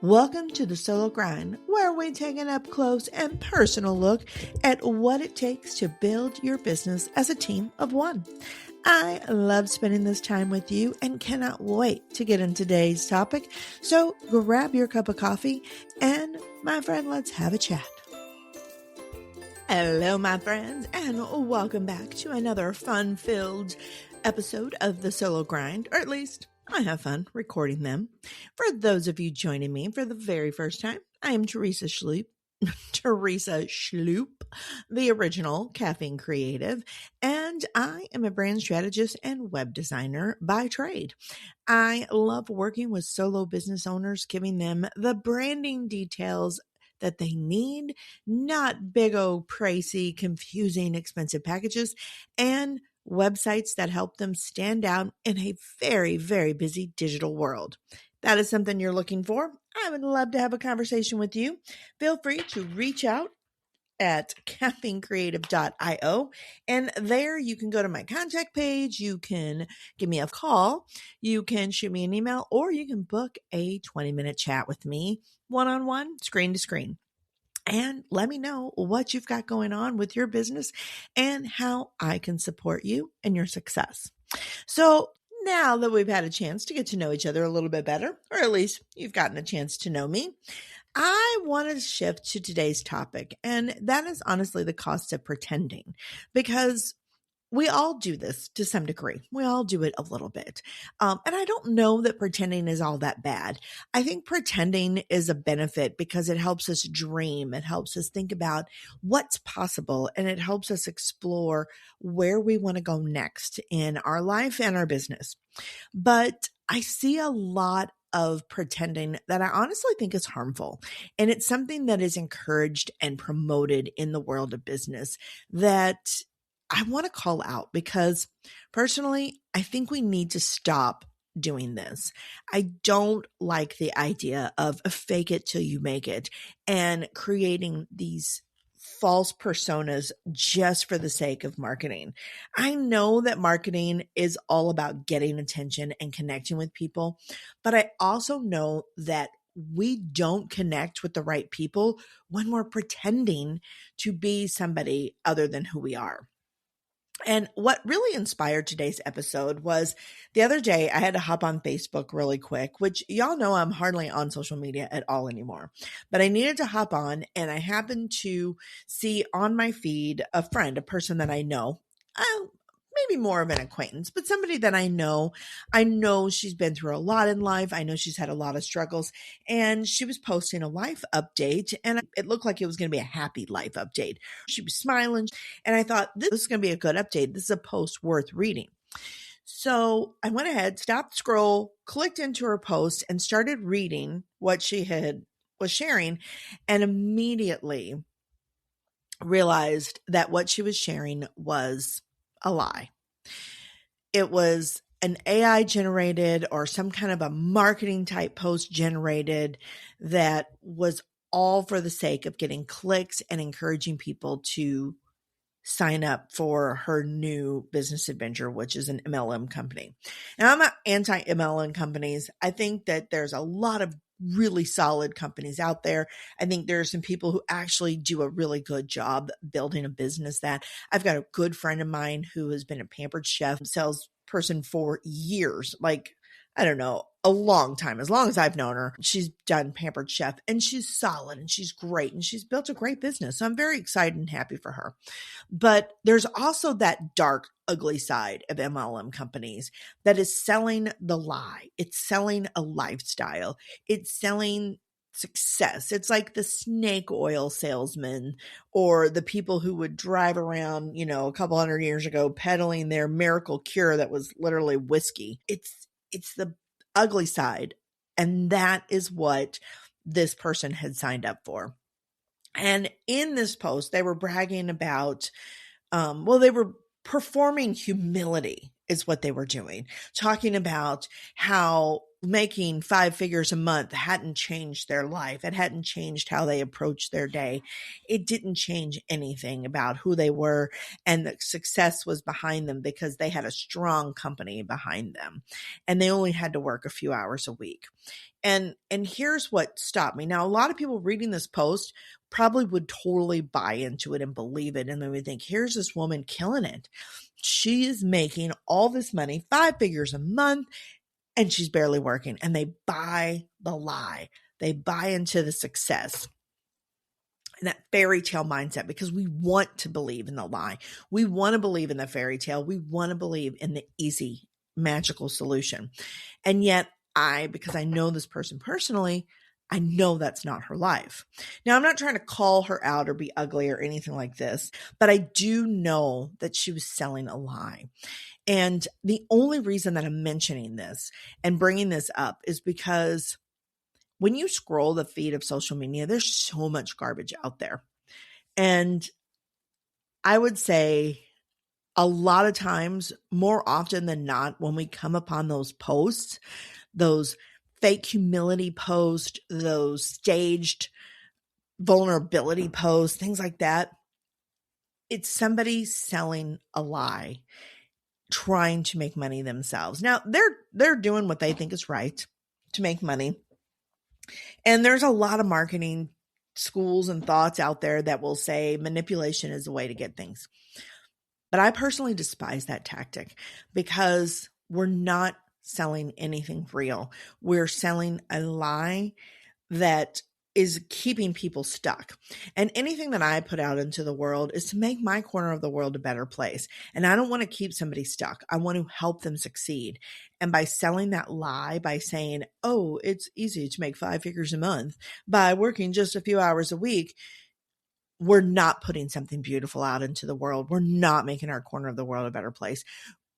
Welcome to the Solo Grind, where we take an up close and personal look at what it takes to build your business as a team of one. I love spending this time with you and cannot wait to get into today's topic. So grab your cup of coffee and, my friend, let's have a chat. Hello, my friends, and welcome back to another fun-filled episode of the Solo Grind, or at least I have fun recording them. For those of you joining me for the very first time, I am Teresa Schloop, the original caffeine creative, and I am a brand strategist and web designer by trade. I love working with solo business owners, giving them the branding details that they need, not big old pricey, confusing, expensive packages, and websites that help them stand out in a very, very busy digital world. That is something you're looking for. I would love to have a conversation with you. Feel free to reach out at caffeinecreative.io, and there you can go to my contact page. You can give me a call, you can shoot me an email, or you can book a 20-minute chat with me, one-on-one, screen to screen. And let me know what you've got going on with your business and how I can support you in your success. So now that we've had a chance to get to know each other a little bit better, or at least you've gotten a chance to know me, I want to shift to today's topic. And that is honestly the cost of pretending, because we all do this to some degree. We all do it a little bit. And I don't know that pretending is all that bad. I think pretending is a benefit because it helps us dream. It helps us think about what's possible, and it helps us explore where we want to go next in our life and our business. But I see a lot of pretending that I honestly think is harmful. And it's something that is encouraged and promoted in the world of business that I want to call out, because personally, I think we need to stop doing this. I don't like the idea of a fake it till you make it and creating these false personas just for the sake of marketing. I know that marketing is all about getting attention and connecting with people, but I also know that we don't connect with the right people when we're pretending to be somebody other than who we are. And what really inspired today's episode was the other day I had to hop on Facebook really quick, which y'all know I'm hardly on social media at all anymore. But I needed to hop on, and I happened to see on my feed a friend, a person that I know, maybe more of an acquaintance, but somebody that I know. I know she's been through a lot in life. I know she's had a lot of struggles, and she was posting a life update, and it looked like it was going to be a happy life update. She was smiling, and I thought, this is going to be a good update. This is a post worth reading. So I went ahead, stopped scroll, clicked into her post, and started reading what she was sharing, and immediately realized that what she was sharing was a lie. It was an AI generated or some kind of a marketing type post generated that was all for the sake of getting clicks and encouraging people to sign up for her new business adventure, which is an MLM company. Now, I'm not anti-MLM companies. I think that there's a lot of really solid companies out there. I think there are some people who actually do a really good job building a business. That I've got a good friend of mine who has been a pampered chef salesperson for years, like, I don't know, a long time, as long as I've known her. She's done pampered chef, and she's solid, and she's great, and she's built a great business. So I'm very excited and happy for her. But there's also that dark, ugly side of MLM companies that is selling the lie. It's selling a lifestyle. It's selling success. It's like the snake oil salesman, or the people who would drive around, a couple hundred years ago peddling their miracle cure that was literally whiskey. It's the ugly side. And that is what this person had signed up for. And in this post, they were bragging about, they were performing humility is what they were doing, talking about how making 5 figures a month hadn't changed their life. It hadn't changed how they approached their day. It didn't change anything about who they were, and the success was behind them because they had a strong company behind them, and they only had to work a few hours a week. And here's what stopped me. Now, a lot of people reading this post probably would totally buy into it and believe it, and they would think, here's this woman killing it. She is making all this money, 5 figures a month, and she's barely working. And they buy the lie. They buy into the success and that fairy tale mindset because we want to believe in the lie. We want to believe in the fairy tale. We want to believe in the easy, magical solution. And yet because I know this person personally, I know that's not her life. Now, I'm not trying to call her out or be ugly or anything like this, but I do know that she was selling a lie. And the only reason that I'm mentioning this and bringing this up is because when you scroll the feed of social media, there's so much garbage out there. And I would say a lot of times, more often than not, when we come upon those posts, those fake humility posts, those staged vulnerability posts, things like that, it's somebody selling a lie, trying to make money themselves. Now, they're doing what they think is right to make money. And there's a lot of marketing schools and thoughts out there that will say manipulation is the way to get things. But I personally despise that tactic because we're not selling anything real. We're selling a lie that is keeping people stuck. And anything that I put out into the world is to make my corner of the world a better place. And I don't want to keep somebody stuck. I want to help them succeed. And by selling that lie, by saying, oh, it's easy to make 5 figures a month by working just a few hours a week, we're not putting something beautiful out into the world. We're not making our corner of the world a better place.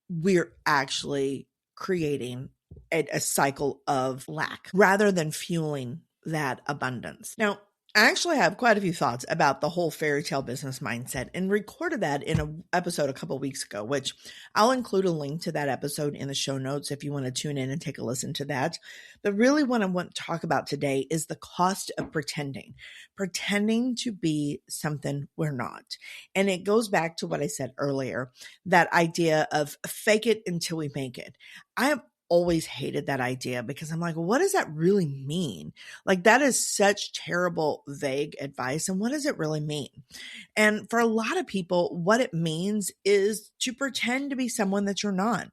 We're actually creating a cycle of lack rather than fueling that abundance. Now, I actually have quite a few thoughts about the whole fairy tale business mindset and recorded that in an episode a couple weeks ago, which I'll include a link to that episode in the show notes if you want to tune in and take a listen to that. But really what I want to talk about today is the cost of pretending to be something we're not. And it goes back to what I said earlier, that idea of fake it until we make it. I have always hated that idea because I'm like, what does that really mean? Like, that is such terrible, vague advice. And what does it really mean? And for a lot of people, what it means is to pretend to be someone that you're not.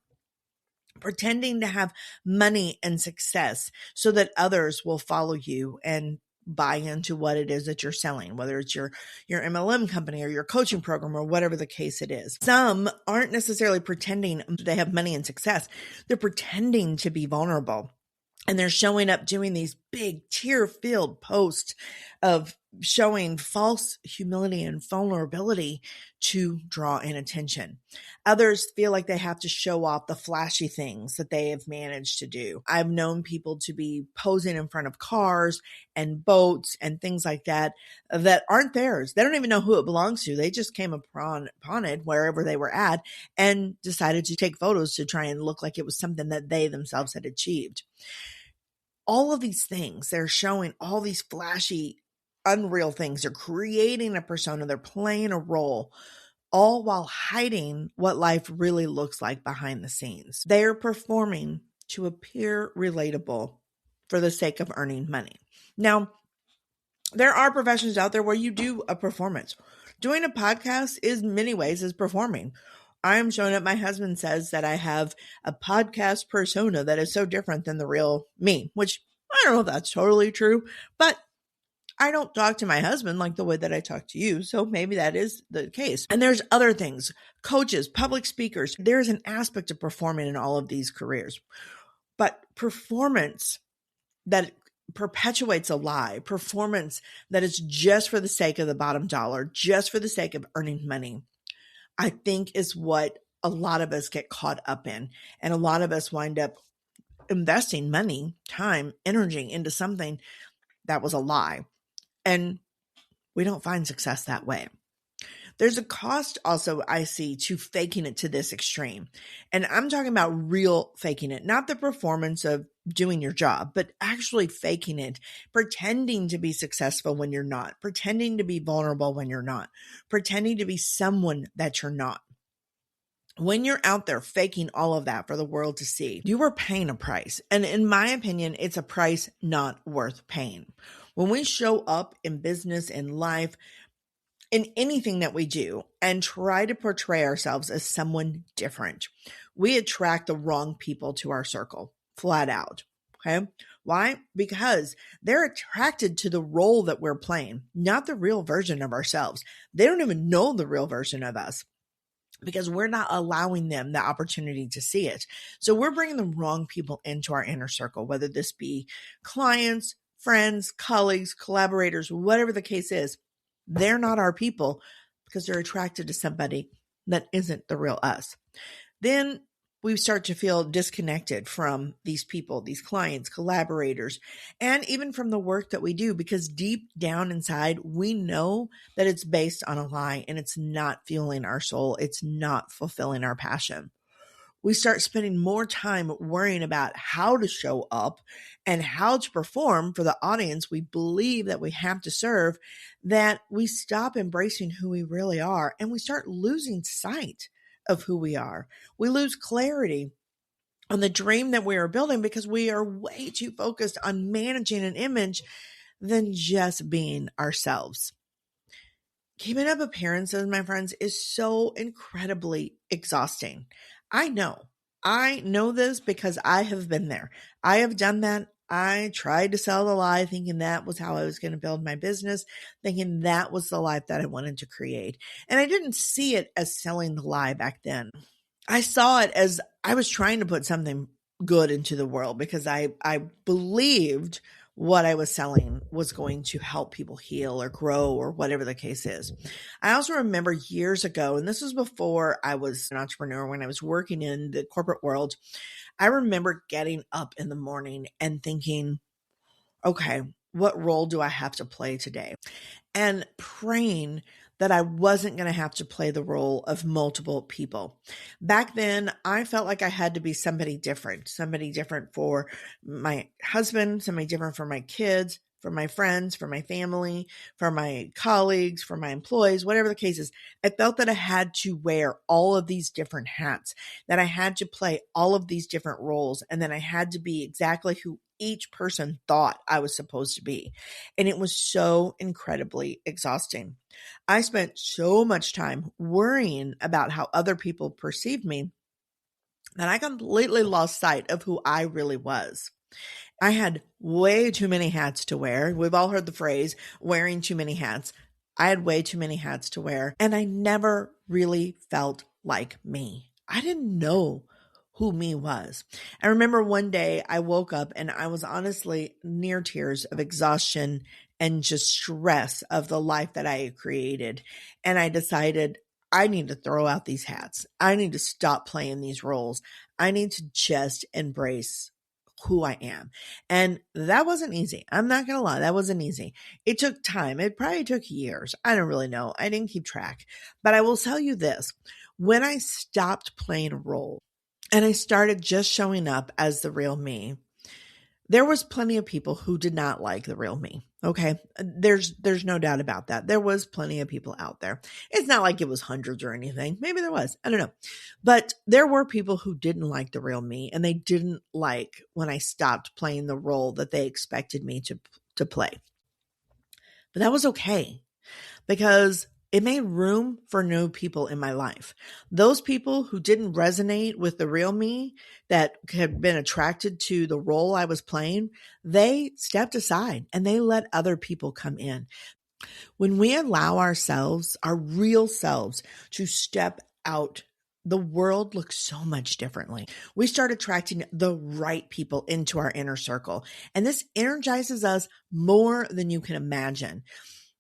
Pretending to have money and success so that others will follow you and buy into what it is that you're selling, whether it's your MLM company or your coaching program or whatever the case it is. Some aren't necessarily pretending they have money and success. They're pretending to be vulnerable. And they're showing up doing these big tear-filled posts of showing false humility and vulnerability to draw in attention. Others feel like they have to show off the flashy things that they have managed to do. I've known people to be posing in front of cars and boats and things like that aren't theirs. They don't even know who it belongs to. They just came upon it wherever they were at and decided to take photos to try and look like it was something that they themselves had achieved. All of these things, they're showing all these flashy, unreal things. They're creating a persona. They're playing a role, all while hiding what life really looks like behind the scenes. They're performing to appear relatable for the sake of earning money. Now, there are professions out there where you do a performance. Doing a podcast is many ways is performing. I am showing up. My husband says that I have a podcast persona that is so different than the real me, which I don't know if that's totally true, but I don't talk to my husband like the way that I talk to you. So maybe that is the case. And there's other things, coaches, public speakers. There's an aspect of performing in all of these careers, but performance that perpetuates a lie, performance that is just for the sake of the bottom dollar, just for the sake of earning money, I think is what a lot of us get caught up in. And a lot of us wind up investing money, time, energy into something that was a lie. And we don't find success that way. There's a cost also I see to faking it to this extreme. And I'm talking about real faking it, not the performance of doing your job, but actually faking it, pretending to be successful when you're not, pretending to be vulnerable when you're not, pretending to be someone that you're not. When you're out there faking all of that for the world to see, you are paying a price. And in my opinion, it's a price not worth paying. When we show up in business, in life, in anything that we do and try to portray ourselves as someone different, we attract the wrong people to our circle, flat out. Okay. Why? Because they're attracted to the role that we're playing, not the real version of ourselves. They don't even know the real version of us, because we're not allowing them the opportunity to see it. So we're bringing the wrong people into our inner circle, whether this be clients, friends, colleagues, collaborators, whatever the case is. They're not our people because they're attracted to somebody that isn't the real us. Then we start to feel disconnected from these people, these clients, collaborators, and even from the work that we do, because deep down inside, we know that it's based on a lie and it's not fueling our soul. It's not fulfilling our passion. We start spending more time worrying about how to show up and how to perform for the audience we believe that we have to serve, that we stop embracing who we really are and we start losing sight of who we are. We lose clarity on the dream that we are building because we are way too focused on managing an image than just being ourselves. Keeping up appearances, my friends, is so incredibly exhausting. I know this because I have been there. I have done that. I tried to sell the lie thinking that was how I was going to build my business, thinking that was the life that I wanted to create. And I didn't see it as selling the lie back then. I saw it as I was trying to put something good into the world because I believed what I was selling was going to help people heal or grow or whatever the case is. I also remember years ago, and this was before I was an entrepreneur, when I was working in the corporate world, I remember getting up in the morning and thinking, okay, what role do I have to play today? And praying that I wasn't going to have to play the role of multiple people. Back then, I felt like I had to be somebody different for my husband, somebody different for my kids, for my friends, for my family, for my colleagues, for my employees, whatever the case is. I felt that I had to wear all of these different hats, that I had to play all of these different roles, and then I had to be exactly who each person thought I was supposed to be. And it was so incredibly exhausting. I spent so much time worrying about how other people perceived me that I completely lost sight of who I really was. I had way too many hats to wear. We've all heard the phrase, wearing too many hats. I had way too many hats to wear, and I never really felt like me. I didn't know who me was. I remember one day I woke up and I was honestly near tears of exhaustion and just stress of the life that I had created. And I decided I need to throw out these hats. I need to stop playing these roles. I need to just embrace who I am. And that wasn't easy. I'm not going to lie. That wasn't easy. It took time. It probably took years. I don't really know. I didn't keep track. But I will tell you this. When I stopped playing a role and I started just showing up as the real me, there was plenty of people who did not like the real me. Okay. There's no doubt about that. There was plenty of people out there. It's not like it was hundreds or anything. Maybe there was. I don't know. But there were people who didn't like the real me, and they didn't like when I stopped playing the role that they expected me to play. But that was okay, because it made room for new people in my life. Those people who didn't resonate with the real me, that had been attracted to the role I was playing, they stepped aside and they let other people come in. When we allow ourselves, our real selves, to step out, the world looks so much differently. We start attracting the right people into our inner circle, and this energizes us more than you can imagine.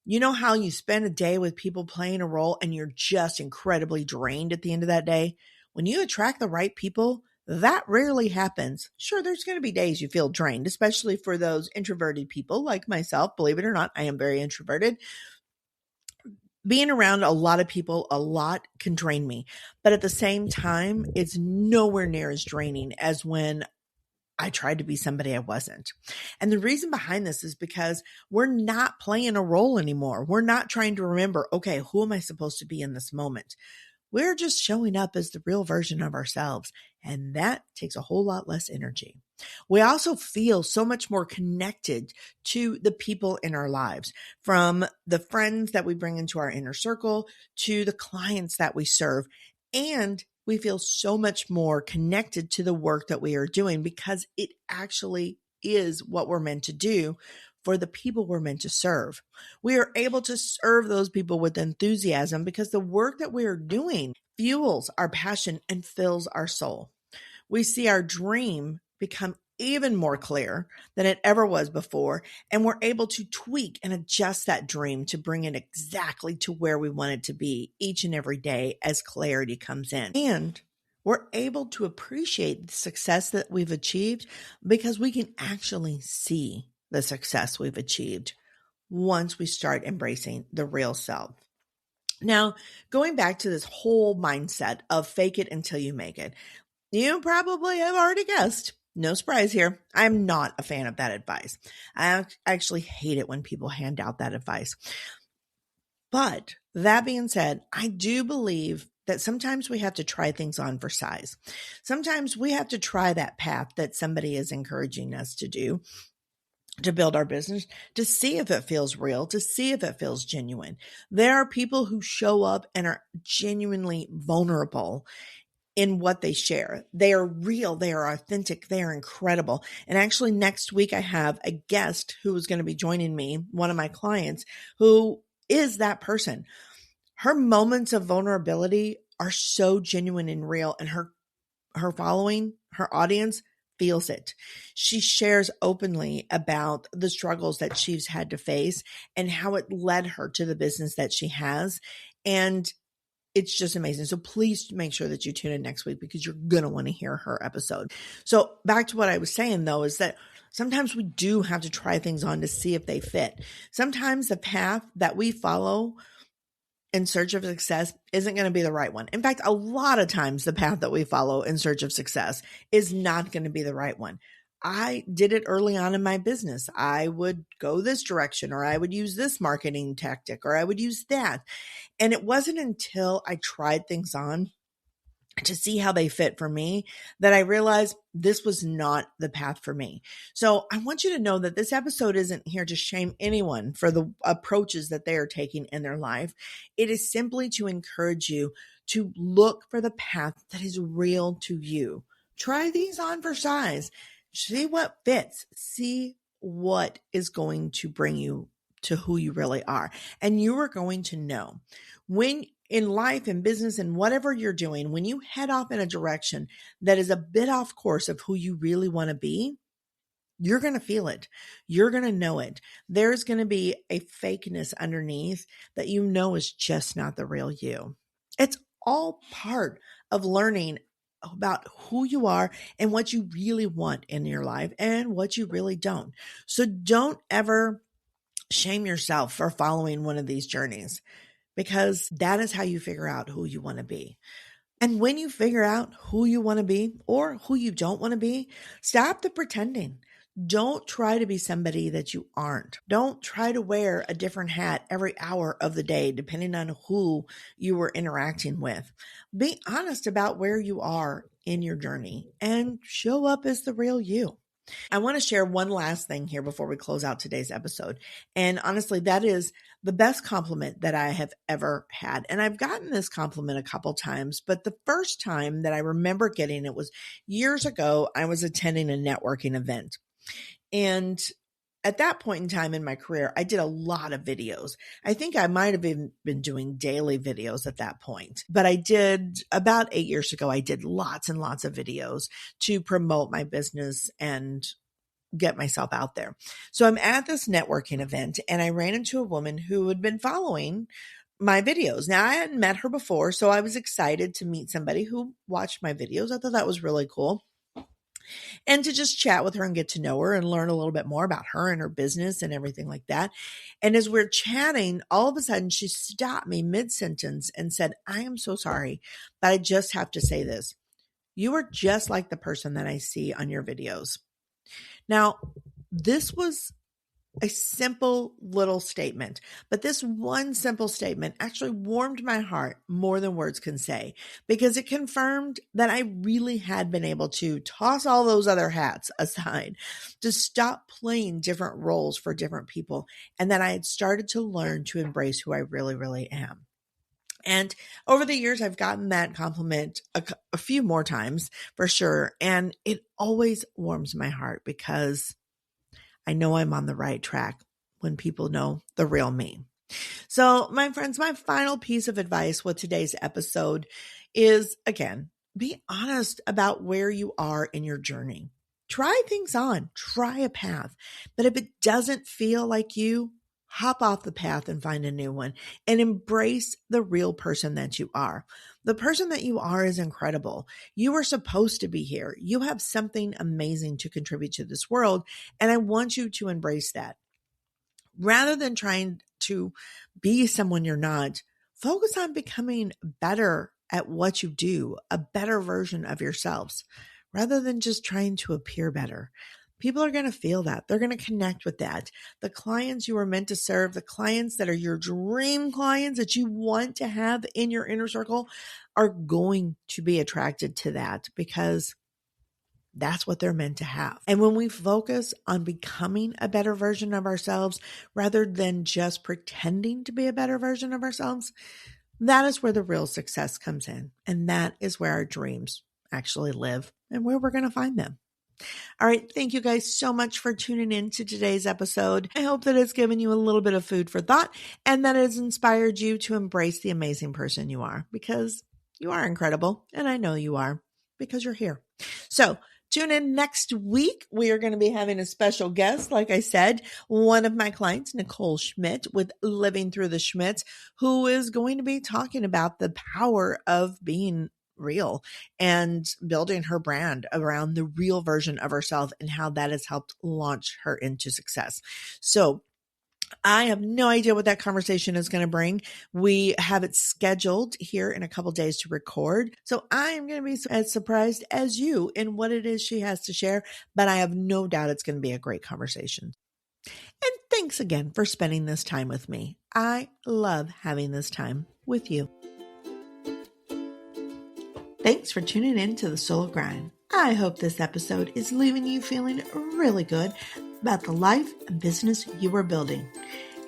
You know how you spend a day with people playing a role and you're just incredibly drained at the end of that day? When you attract the right people, that rarely happens. Sure, there's going to be days you feel drained, especially for those introverted people like myself. Believe it or not, I am very introverted. being around a lot of people a lot can drain me. But at the same time, it's nowhere near as draining as when I tried to be somebody I wasn't. And the reason behind this is because we're not playing a role anymore. We're not trying to remember, okay, who am I supposed to be in this moment? We're just showing up as the real version of ourselves. And that takes a whole lot less energy. We also feel so much more connected to the people in our lives, from the friends that we bring into our inner circle to the clients that we serve. And we feel so much more connected to the work that we are doing because it actually is what we're meant to do for the people we're meant to serve. We are able to serve those people with enthusiasm because the work that we are doing fuels our passion and fills our soul. We see our dream become even more clear than it ever was before, and we're able to tweak and adjust that dream to bring it exactly to where we want it to be each and every day as clarity comes in. And we're able to appreciate the success that we've achieved because we can actually see the success we've achieved once we start embracing the real self. Now, going back to this whole mindset of fake it until you make it, you probably have already guessed. No surprise here. I'm not a fan of that advice. I actually hate it when people hand out that advice. But that being said, I do believe that sometimes we have to try things on for size. Sometimes we have to try that path that somebody is encouraging us to do to build our business, to see if it feels real, to see if it feels genuine. There are people who show up and are genuinely vulnerable in what they share. They are real. They are authentic. They are incredible. And actually next week I have a guest who is going to be joining me, one of my clients who is that person. Her moments of vulnerability are so genuine and real, and her following, her audience feels it. She shares openly about the struggles that she's had to face and how it led her to the business that she has. And it's just amazing. So please make sure that you tune in next week because you're going to want to hear her episode. So back to what I was saying though, is that sometimes we do have to try things on to see if they fit. Sometimes the path that we follow in search of success isn't going to be the right one. In fact, a lot of times the path that we follow in search of success is not going to be the right one. I did it early on in my business. I would go this direction, or I would use this marketing tactic, or I would use that. And it wasn't until I tried things on to see how they fit for me that I realized this was not the path for me. So I want you to know that this episode isn't here to shame anyone for the approaches that they are taking in their life. It is simply to encourage you to look for the path that is real to you. Try these on for size. See what fits. See what is going to bring you to who you really are. And you are going to know when in life and business and whatever you're doing, when you head off in a direction that is a bit off course of who you really want to be, you're going to feel it. You're going to know it. There's going to be a fakeness underneath that you know is just not the real you. It's all part of learning about who you are and what you really want in your life and what you really don't. So don't ever shame yourself for following one of these journeys, because that is how you figure out who you want to be. And when you figure out who you want to be or who you don't want to be, stop the pretending. Don't try to be somebody that you aren't. Don't try to wear a different hat every hour of the day, depending on who you were interacting with. Be honest about where you are in your journey and show up as the real you. I want to share one last thing here before we close out today's episode. And honestly, that is the best compliment that I have ever had. And I've gotten this compliment a couple times, but the first time that I remember getting it was years ago. I was attending a networking event. And at that point in time in my career, I did a lot of videos. I think I might have even been doing daily videos at that point. But I did about 8 years ago, I did lots and lots of videos to promote my business and get myself out there. So I'm at this networking event and I ran into a woman who had been following my videos. Now I hadn't met her before, so I was excited to meet somebody who watched my videos. I thought that was really cool. and to just chat with her and get to know her and learn a little bit more about her and her business and everything like that. And as we're chatting, all of a sudden she stopped me mid-sentence and said, "I am so sorry, but I just have to say this. You are just like the person that I see on your videos." Now, this was a simple little statement, but this one simple statement actually warmed my heart more than words can say, because it confirmed that I really had been able to toss all those other hats aside, to stop playing different roles for different people, and that I had started to learn to embrace who I really, really am. And over the years, I've gotten that compliment a few more times for sure. And it always warms my heart because I know I'm on the right track when people know the real me. So, my friends, my final piece of advice with today's episode is, again, be honest about where you are in your journey. Try things on, try a path. But if it doesn't feel like you, hop off the path and find a new one, and embrace the real person that you are. The person that you are is incredible. You are supposed to be here. You have something amazing to contribute to this world, and I want you to embrace that. Rather than trying to be someone you're not, focus on becoming better at what you do, a better version of yourselves, rather than just trying to appear better. People are going to feel that. They're going to connect with that. The clients you are meant to serve, the clients that are your dream clients that you want to have in your inner circle, are going to be attracted to that because that's what they're meant to have. And when we focus on becoming a better version of ourselves, rather than just pretending to be a better version of ourselves, that is where the real success comes in. And that is where our dreams actually live and where we're going to find them. All right. Thank you guys so much for tuning in to today's episode. I hope that it's given you a little bit of food for thought and that it has inspired you to embrace the amazing person you are, because you are incredible. And I know you are, because you're here. So tune in next week. We are going to be having a special guest. Like I said, one of my clients, Nicole Schmidt with Living Through the Schmidts, who is going to be talking about the power of being real and building her brand around the real version of herself and how that has helped launch her into success. So I have no idea what that conversation is going to bring. We have it scheduled here in a couple days to record. So I am going to be as surprised as you in what it is she has to share, but I have no doubt it's going to be a great conversation. And thanks again for spending this time with me. I love having this time with you. Thanks for tuning in to The Soul Grind. I hope this episode is leaving you feeling really good about the life and business you are building.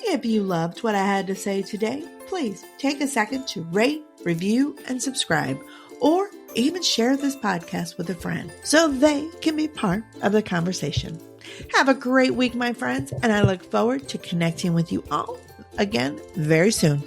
If you loved what I had to say today, please take a second to rate, review, and subscribe, or even share this podcast with a friend so they can be part of the conversation. Have a great week, my friends, and I look forward to connecting with you all again very soon.